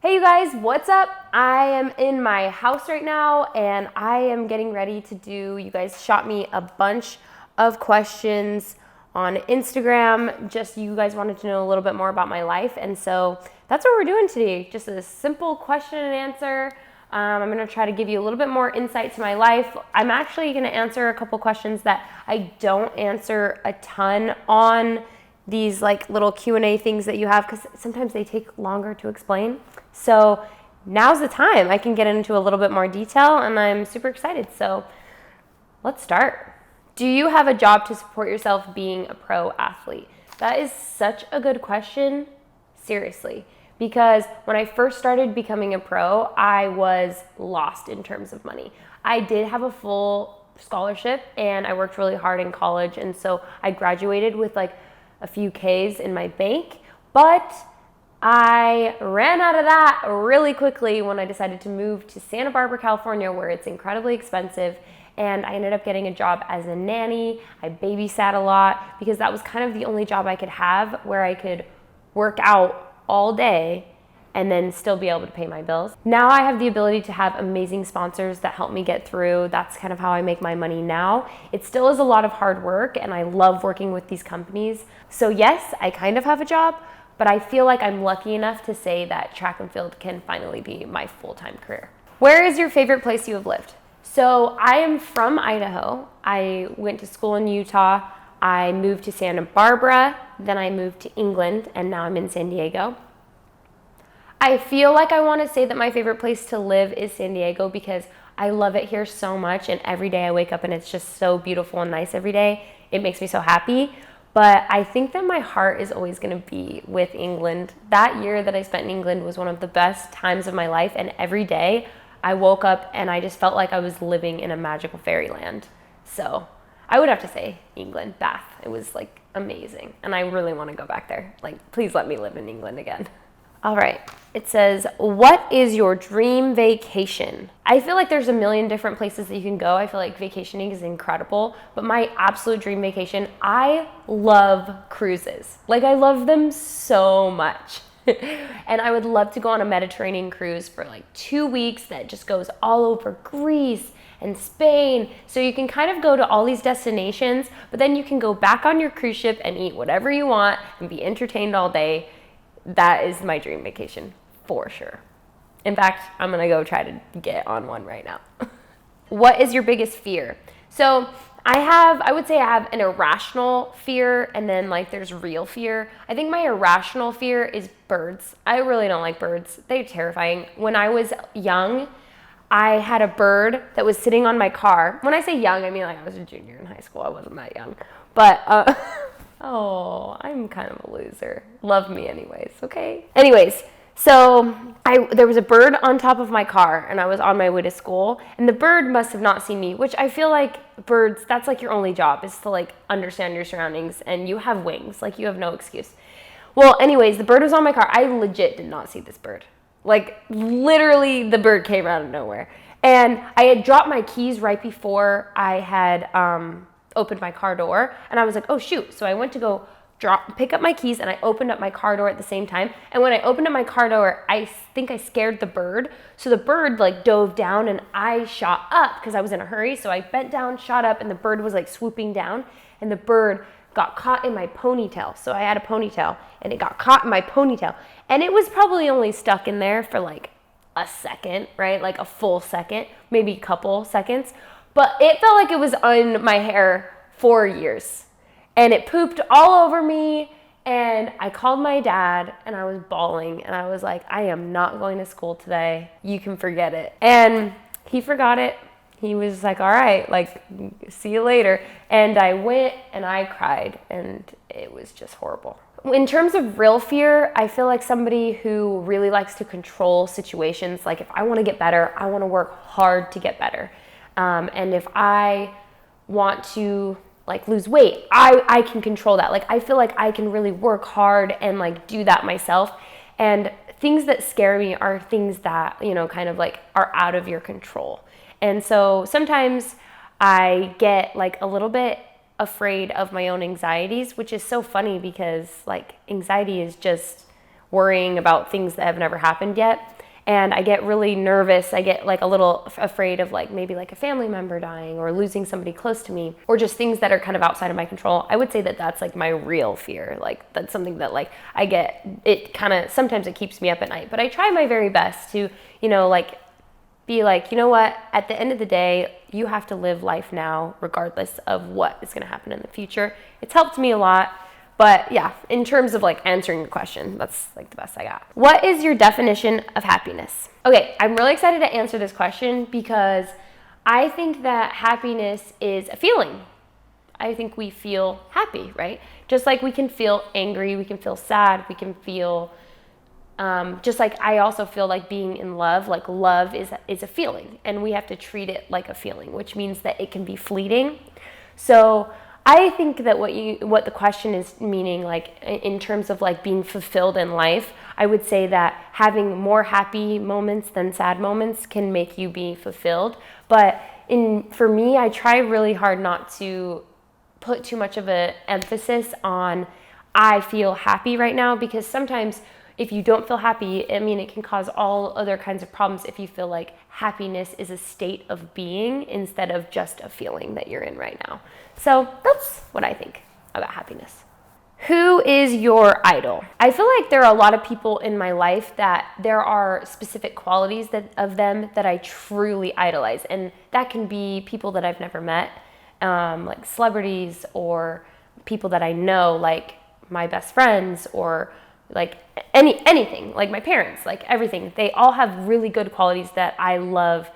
Hey you guys, what's up? I am in my house right now and I am getting ready to you guys shot me a bunch of questions on Instagram. Just you guys wanted to know a little bit more about my life. And so that's what we're doing today. Just a simple question and answer. I'm gonna try to give you a little bit more insight to my life. I'm actually gonna answer a couple questions that I don't answer a ton on these like little Q&A things that you have because sometimes they take longer to explain. So now's the time. I can get into a little bit more detail and I'm super excited. So let's start. Do you have a job to support yourself being a pro athlete? That is such a good question, seriously, because when I first started becoming a pro, I was lost in terms of money. I did have a full scholarship and I worked really hard in college, and so I graduated with like a few Ks in my bank, but I ran out of that really quickly when I decided to move to Santa Barbara, California, where it's incredibly expensive, and I ended up getting a job as a nanny. I babysat a lot because that was kind of the only job I could have where I could work out all day and then still be able to pay my bills. Now I have the ability to have amazing sponsors that help me get through. That's kind of how I make my money now. It still is a lot of hard work and I love working with these companies. So yes, I kind of have a job, but I feel like I'm lucky enough to say that track and field can finally be my full-time career. Where is your favorite place you have lived? So I am from Idaho. I went to school in Utah. I moved to Santa Barbara, then I moved to England, and now I'm in San Diego. I feel like I want to say that my favorite place to live is San Diego because I love it here so much, and every day I wake up and it's just so beautiful and nice every day. It makes me so happy. But I think that my heart is always going to be with England. That year that I spent in England was one of the best times of my life, and every day I woke up and I just felt like I was living in a magical fairyland. So I would have to say England, Bath. It was like amazing, and I really want to go back there. Like, please let me live in England again. All right, it says, what is your dream vacation? I feel like there's a million different places that you can go. I feel like vacationing is incredible, but my absolute dream vacation, I love cruises. Like, I love them so much. And I would love to go on a Mediterranean cruise for like 2 weeks that just goes all over Greece and Spain. So you can kind of go to all these destinations, but then you can go back on your cruise ship and eat whatever you want and be entertained all day. That is my dream vacation for sure. In fact, I'm gonna go try to get on one right now. What is your biggest fear? So I would say I have an irrational fear and then like there's real fear. I think my irrational fear is birds. I really don't like birds. They're terrifying. When I was young, I had a bird that was sitting on my car. When I say young, I mean like I was a junior in high school. I wasn't that young. But oh, I'm kind of a loser. Love me anyways, okay? Anyways, so there was a bird on top of my car and I was on my way to school, and the bird must have not seen me, which I feel like birds, that's like your only job, is to like understand your surroundings, and you have wings, like you have no excuse. Well, anyways, the bird was on my car. I legit did not see this bird. Like literally the bird came out of nowhere. And I had dropped my keys right before I had opened my car door, and I was like, oh shoot. So I went to go pick up my keys, and I opened up my car door at the same time. And when I opened up my car door, I think I scared the bird. So the bird like dove down and I shot up because I was in a hurry. So I bent down, shot up, and the bird was like swooping down, and the bird got caught in my ponytail. So I had a ponytail and it got caught in my ponytail, and it was probably only stuck in there for like a second, right? Like a full second, maybe a couple seconds. But it felt like it was on my hair for years. And it pooped all over me. And I called my dad and I was bawling. And I was like, I am not going to school today. You can forget it. And he forgot it. He was like, all right, like, see you later. And I went and I cried. And it was just horrible. In terms of real fear, I feel like somebody who really likes to control situations. Like if I want to get better, I want to work hard to get better. And if I want to like lose weight, I can control that. Like I feel like I can really work hard and like do that myself. And things that scare me are things that, you know, kind of like are out of your control. And so sometimes I get like a little bit afraid of my own anxieties, which is so funny because like anxiety is just worrying about things that have never happened yet. And I get really nervous. I get like a little afraid of like maybe like a family member dying or losing somebody close to me, or just things that are kind of outside of my control. I would say that that's like my real fear. Like that's something that like I get, it kind of, sometimes it keeps me up at night, but I try my very best to, you know, like be like, you know what, at the end of the day, you have to live life now regardless of what is going to happen in the future. It's helped me a lot. But yeah, in terms of like answering your question, that's like the best I got. What is your definition of happiness? Okay, I'm really excited to answer this question because I think that happiness is a feeling. I think we feel happy, right? Just like we can feel angry, we can feel sad, we can feel, just like I also feel like being in love, like love is a feeling, and we have to treat it like a feeling, which means that it can be fleeting. So I think that what the question is meaning, like in terms of like being fulfilled in life, I would say that having more happy moments than sad moments can make you be fulfilled. But for me, I try really hard not to put too much of an emphasis on I feel happy right now, because sometimes if you don't feel happy, I mean, it can cause all other kinds of problems if you feel like happiness is a state of being instead of just a feeling that you're in right now. So that's what I think about happiness. Who is your idol? I feel like there are a lot of people in my life that there are specific qualities of them that I truly idolize. And that can be people that I've never met, like celebrities, or people that I know, like my best friends, or like anything, like my parents, like everything. They all have really good qualities that I love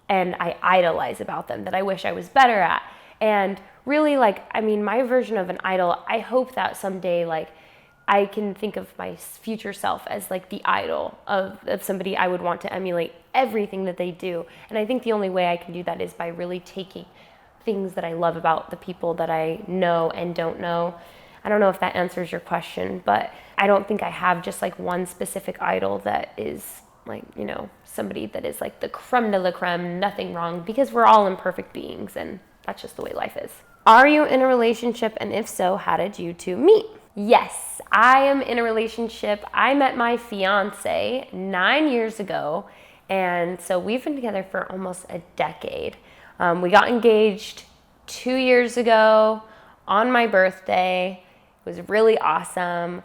and I idolize about them that I wish I was better at. And really, like, I mean, my version of an idol, I hope that someday, like, I can think of my future self as like the idol of somebody I would want to emulate everything that they do. And I think the only way I can do that is by really taking things that I love about the people that I know and don't know. I don't know if that answers your question, but I don't think I have just like one specific idol that is like, you know, somebody that is like the creme de la creme, nothing wrong, because we're all imperfect beings and that's just the way life is. Are you in a relationship? And if so, how did you two meet? Yes, I am in a relationship. I met my fiance 9 years ago. And so we've been together for almost a decade. We got engaged 2 years ago on my birthday. It was really awesome.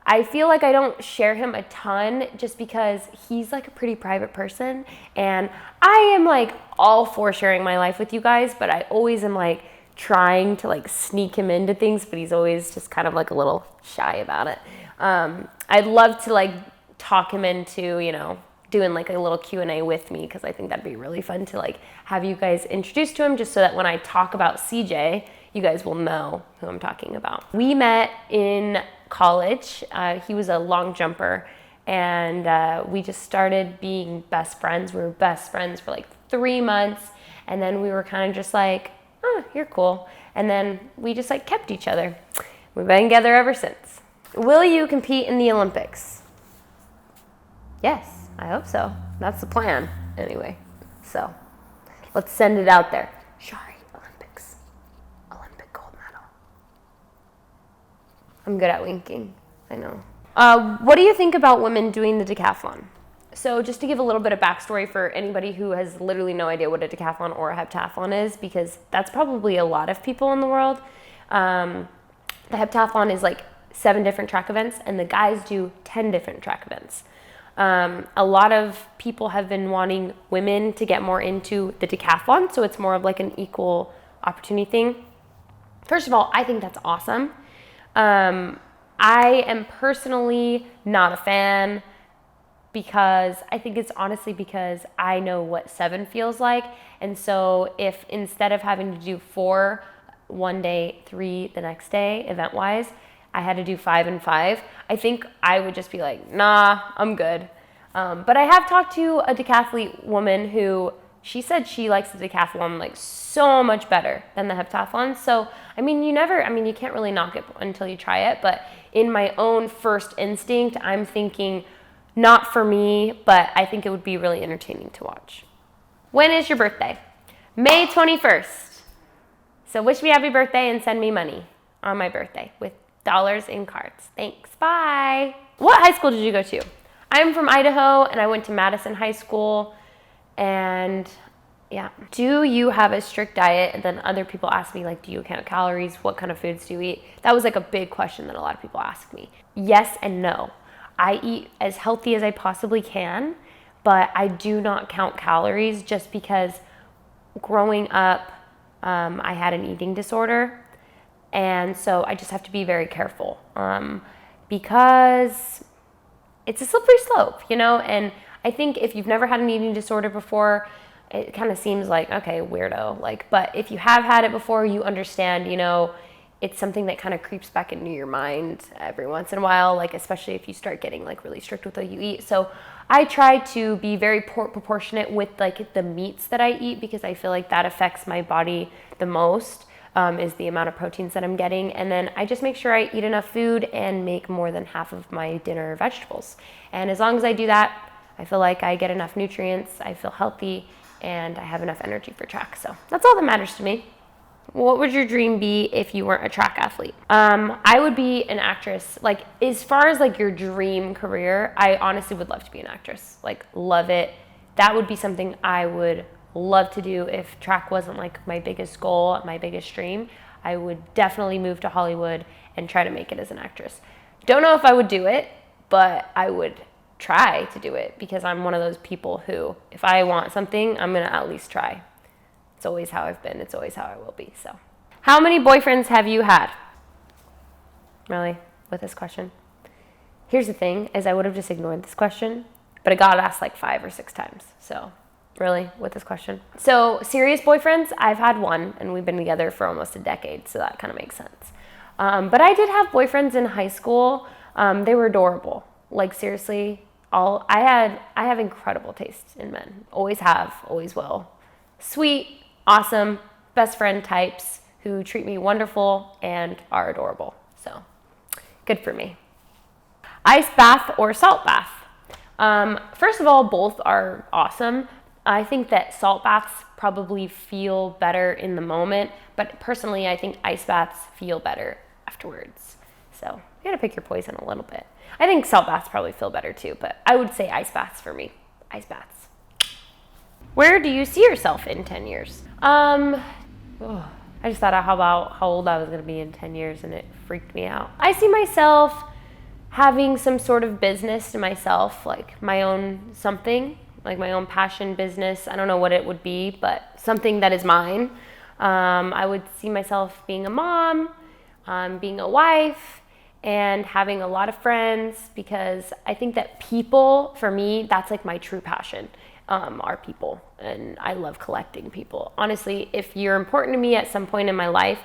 I feel like I don't share him a ton just because he's like a pretty private person, and I am like all for sharing my life with you guys, but I always am like trying to like sneak him into things, but he's always just kind of like a little shy about it. I'd love to like talk him into, you know, doing like a little Q&A with me, because I think that'd be really fun to like have you guys introduced to him, just so that when I talk about CJ, you guys will know who I'm talking about. We met in college. He was a long jumper, and we just started being best friends. We were best friends for like 3 months, and then we were kind of just like, oh, you're cool. And then we just like kept each other. We've been together ever since. Will you compete in the Olympics? Yes, I hope so. That's the plan anyway. So let's send it out there. Chari, Olympics. Olympic gold medal. I'm good at winking. I know. What do you think about women doing the decathlon? So just to give a little bit of backstory for anybody who has literally no idea what a decathlon or a heptathlon is, because that's probably a lot of people in the world. The heptathlon is like 7 different track events, and the guys do 10 different track events. A lot of people have been wanting women to get more into the decathlon, so it's more of like an equal opportunity thing. First of all, I think that's awesome. I am personally not a fan, because I think it's honestly because I know what 7 feels like. And so if instead of having to do 4 one day, 3 the next day, event-wise, I had to do 5 and 5, I think I would just be like, nah, I'm good. But I have talked to a decathlete woman who, she said she likes the decathlon like so much better than the heptathlon. So, I mean, you can't really knock it until you try it. But in my own first instinct, I'm thinking not for me, but I think it would be really entertaining to watch. When is your birthday? May 21st. So wish me happy birthday and send me money on my birthday with dollars in cards. Thanks. Bye. What high school did you go to? I'm from Idaho, and I went to Madison High School, and yeah. Do you have a strict diet? And then other people ask me, like, do you count calories? What kind of foods do you eat? That was like a big question that a lot of people asked me. Yes and no. I eat as healthy as I possibly can, but I do not count calories just because growing up, I had an eating disorder. And so I just have to be very careful because it's a slippery slope, you know? And I think if you've never had an eating disorder before, it kind of seems like, okay, weirdo. Like, but if you have had it before, you understand, you know, it's something that kind of creeps back into your mind every once in a while, like especially if you start getting like really strict with what you eat. So I try to be very proportionate with like the meats that I eat because I feel like that affects my body the most, is the amount of proteins that I'm getting. And then I just make sure I eat enough food and make more than half of my dinner vegetables. And as long as I do that, I feel like I get enough nutrients, I feel healthy, and I have enough energy for track. So that's all that matters to me. What would your dream be if you weren't a track athlete? I would be an actress. Like, as far as like your dream career, I honestly would love to be an actress. Like, love it. That would be something I would love to do if track wasn't like my biggest goal, my biggest dream. I would definitely move to Hollywood and try to make it as an actress. Don't know if I would do it, but I would try to do it because I'm one of those people who, if I want something, I'm gonna at least try. It's always how I've been. It's always how I will be. So, how many boyfriends have you had? Really, with this question? Here's the thing, is I would have just ignored this question, but it got asked like 5 or 6 times. So, really, with this question? So, serious boyfriends, I've had one, and we've been together for almost a decade, so that kind of makes sense. But I did have boyfriends in high school. They were adorable. Like, seriously, I have incredible taste in men. Always have, always will. Sweet, awesome, best friend types who treat me wonderful and are adorable. So, good for me. Ice bath or salt bath? First of all, both are awesome. I think that salt baths probably feel better in the moment, but personally, I think ice baths feel better afterwards. So, you gotta pick your poison a little bit. I think salt baths probably feel better too, but I would say ice baths for me. Ice baths. Where do you see yourself in 10 years? I just thought about how old I was gonna be in 10 years and it freaked me out. I see myself having some sort of business to myself, like my own something, like my own passion business. I don't know what it would be, but something that is mine. I would see myself being a mom, being a wife, and having a lot of friends, because I think that people, for me, that's like my true passion, are people. And I love collecting people. Honestly, if you're important to me at some point in my life,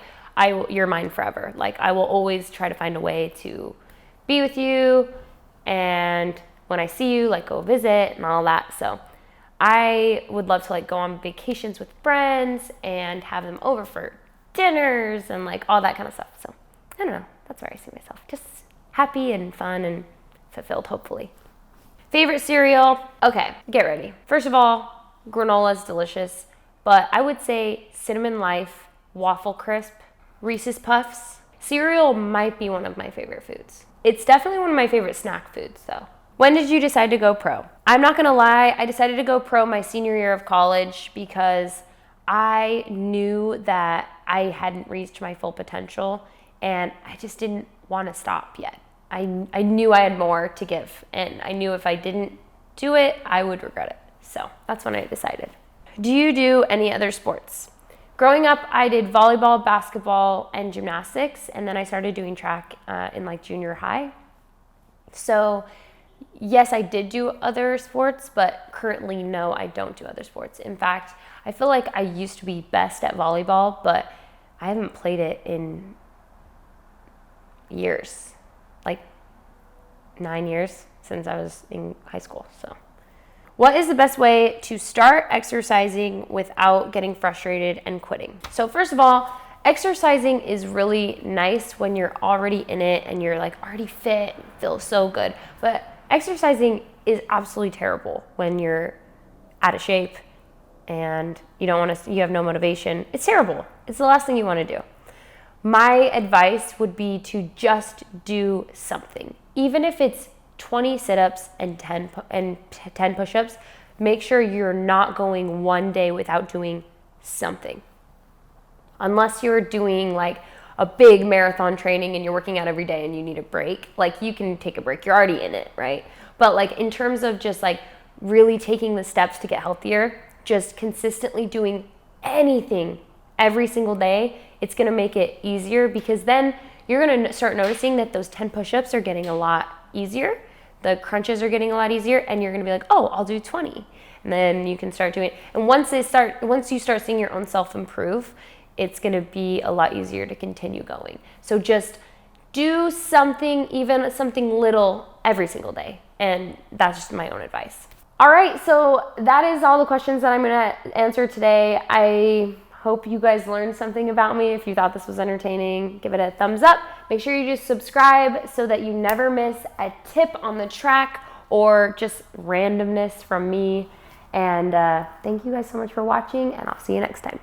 you're mine forever. Like, I will always try to find a way to be with you, and when I see you, like, go visit and all that. So I would love to like go on vacations with friends and have them over for dinners and like all that kind of stuff. So I don't know. That's where I see myself. Just happy and fun and fulfilled, hopefully. Favorite cereal? Okay, get ready. First of all, granola is delicious, but I would say Cinnamon Life, Waffle Crisp, Reese's Puffs. Cereal might be one of my favorite foods. It's definitely one of my favorite snack foods, though. When did you decide to go pro? I'm not gonna lie, I decided to go pro my senior year of college because I knew that I hadn't reached my full potential, and I just didn't want to stop yet. I knew I had more to give, and I knew if I didn't do it, I would regret it. So that's when I decided. Do you do any other sports? Growing up, I did volleyball, basketball, and gymnastics, and then I started doing track in like junior high. So yes, I did do other sports, but currently, no, I don't do other sports. In fact, I feel like I used to be best at volleyball, but I haven't played it in years, like 9 years since I was in high school. So, what is the best way to start exercising without getting frustrated and quitting? So first of all, exercising is really nice when you're already in it and you're like already fit and feel so good. But exercising is absolutely terrible when you're out of shape and you have no motivation. It's terrible. It's the last thing you want to do. My advice would be to just do something. Even if it's 20 sit-ups and 10 push-ups. Make sure you're not going one day without doing something. Unless you're doing like a big marathon training and you're working out every day and you need a break, like you can take a break, you're already in it, right? But like in terms of just like really taking the steps to get healthier, just consistently doing anything every single day, it's gonna make it easier, because then you're gonna start noticing that those 10 push-ups are getting a lot easier, the crunches are getting a lot easier, and you're gonna be like, oh, I'll do 20. And then you can start doing it. And once you start seeing your own self improve, it's gonna be a lot easier to continue going. So just do something, even something little, every single day. And that's just my own advice. All right, so that is all the questions that I'm gonna answer today. I hope you guys learned something about me. If you thought this was entertaining, give it a thumbs up. Make sure you just subscribe so that you never miss a tip on the track or just randomness from me. And thank you guys so much for watching, and I'll see you next time.